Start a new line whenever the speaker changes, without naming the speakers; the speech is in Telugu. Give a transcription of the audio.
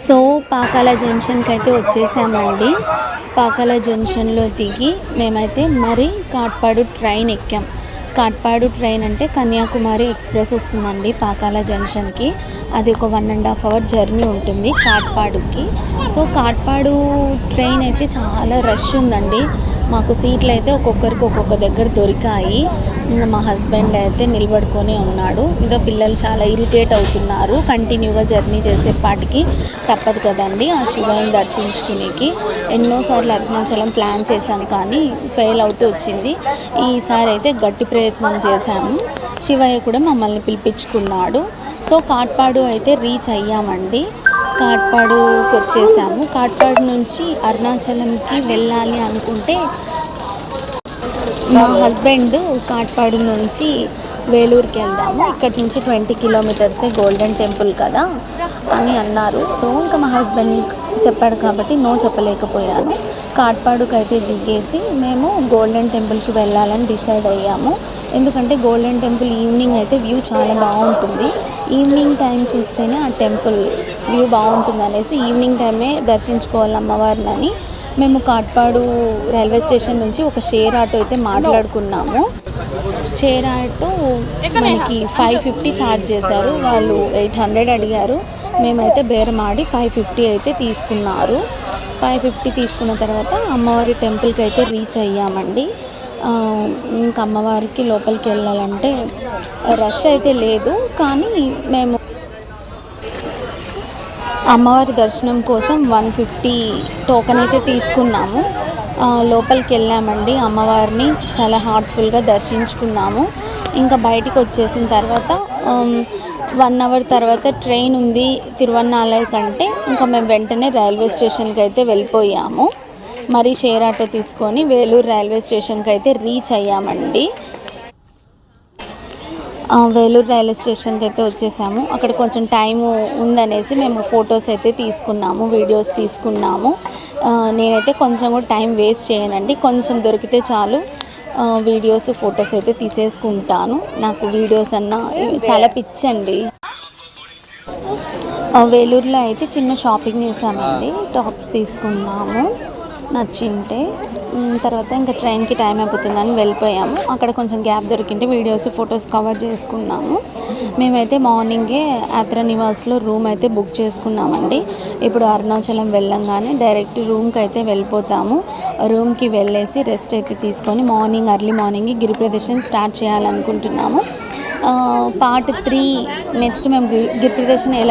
సో పాకాల జంక్షన్కి అయితే వచ్చేసామండి. పాకాల జంక్షన్లో దిగి మేమైతే మరి కాట్పాడు ట్రైన్ ఎక్కాం. కాట్పాడు ట్రైన్ అంటే కన్యాకుమారి ఎక్స్ప్రెస్ వస్తుందండి పాకాల జంక్షన్కి. అది ఒక 1.5 అవర్ జర్నీ ఉంటుంది కాట్పాడుకి. సో కాట్పాడు ట్రైన్ అయితే చాలా రష్ ఉందండి. మాకు సీట్లు అయితే ఒక్కొక్కరికి ఒక్కొక్క దగ్గర దొరికాయి. ఇంకా మా హస్బెండ్ అయితే నిలబడుకొని ఉన్నాడు. ఇంకా పిల్లలు చాలా ఇరిటేట్ అవుతున్నారు. కంటిన్యూగా జర్నీ చేసేపాటికి తప్పదు కదండి ఆ శివయ్యని దర్శించుకునేకి. ఎన్నోసార్లు అరుణాచలం ప్లాన్ చేశాం కానీ ఫెయిల్ అవుతూ వచ్చింది. ఈసారి అయితే గట్టి ప్రయత్నం చేశాము. శివయ్య కూడా మమ్మల్ని పిలిపించుకున్నాడు. సో కాట్పాడు అయితే రీచ్ అయ్యామండి. కాట్పాడుకి వచ్చేసాము. కాట్పాడు నుంచి అరుణాచలంకి వెళ్ళాలి అనుకుంటే మా హస్బెండ్ కాట్పాడు నుంచి వేలూరుకి వెళ్దాము, ఇక్కడి నుంచి 20 కిలోమీటర్సే గోల్డెన్ టెంపుల్ కదా అని అన్నారు. సో ఇంకా మా హస్బెండ్ చెప్పాడు కాబట్టి నో చెప్పలేకపోయాను. కాట్పాడుకి అయితే దిగేసి మేము గోల్డెన్ టెంపుల్కి వెళ్ళాలని డిసైడ్ అయ్యాము. ఎందుకంటే గోల్డెన్ టెంపుల్ ఈవినింగ్ అయితే వ్యూ చాలా బాగుంటుంది. ఈవినింగ్ టైం చూస్తేనే ఆ టెంపుల్ వ్యూ బాగుంటుంది అనేసి ఈవినింగ్ టైమే దర్శించుకోవాలి అమ్మవారిని. మేము కాట్పాడు రైల్వే స్టేషన్ నుంచి ఒక షేర్ ఆటో అయితే మాట్లాడుకున్నాము. షేర్ ఆటో మనకి 550 ఛార్జ్ చేశారు. వాళ్ళు 800 అడిగారు. మేమైతే బేరమాడి 550 అయితే తీసుకున్నారు. 550 తీసుకున్న తర్వాత అమ్మవారి టెంపుల్కి అయితే రీచ్ అయ్యామండి. ఇంకా అమ్మవారికి లోపలికి వెళ్ళాలంటే రష్ అయితే లేదు, కానీ మేము అమ్మవారి దర్శనం కోసం 150 టోకెన్ అయితే తీసుకున్నాము. లోపలికి వెళ్ళామండి. అమ్మవారిని చాలా హార్ట్ఫుల్గా దర్శించుకున్నాము. ఇంకా బయటికి వచ్చేసిన తర్వాత 1 అవర్ తర్వాత ట్రైన్ ఉంది తిరువన్నామలై కంటే. ఇంకా మేము వెంటనే రైల్వే స్టేషన్కి అయితే వెళ్ళిపోయాము. మరి షేర్ ఆటో తీసుకొని వేలూరు రైల్వే స్టేషన్కి అయితే రీచ్ అయ్యామండి. వేలూరు రైల్వే స్టేషన్కి అయితే వచ్చేసాము. అక్కడ కొంచెం టైము ఉందనేసి మేము ఫొటోస్ అయితే తీసుకున్నాము, వీడియోస్ తీసుకున్నాము. నేనైతే కొంచెం కూడా టైం వేస్ట్ చేయనండి. కొంచెం దొరికితే చాలు వీడియోస్ ఫొటోస్ అయితే తీసేసుకుంటాను. నాకు వీడియోస్ అన్నా చాలా పిచ్చండి. వేలూరులో అయితే చిన్న షాపింగ్ చేసామండి. టాప్స్ తీసుకున్నాము నచ్చింటే. తర్వాత ఇంకా ట్రైన్కి టైం అయిపోతుందని వెళ్ళిపోయాము. అక్కడ కొంచెం గ్యాప్ దొరికింటే వీడియోస్ ఫొటోస్ కవర్ చేసుకున్నాము. మేమైతే మార్నింగే యాత్రా నివాస్లో రూమ్ అయితే బుక్ చేసుకున్నామండి. ఇప్పుడు అరుణాచలం వెళ్ళంగానే డైరెక్ట్ రూమ్కి అయితే వెళ్ళిపోతాము. రూమ్కి వెళ్ళేసి రెస్ట్ అయితే తీసుకొని ఎర్లీ మార్నింగ్ గిరి ప్రదర్శన స్టార్ట్ చేయాలనుకుంటున్నాము. పార్ట్ 3 నెక్స్ట్ మేము గిరి ప్రదర్శన ఎలా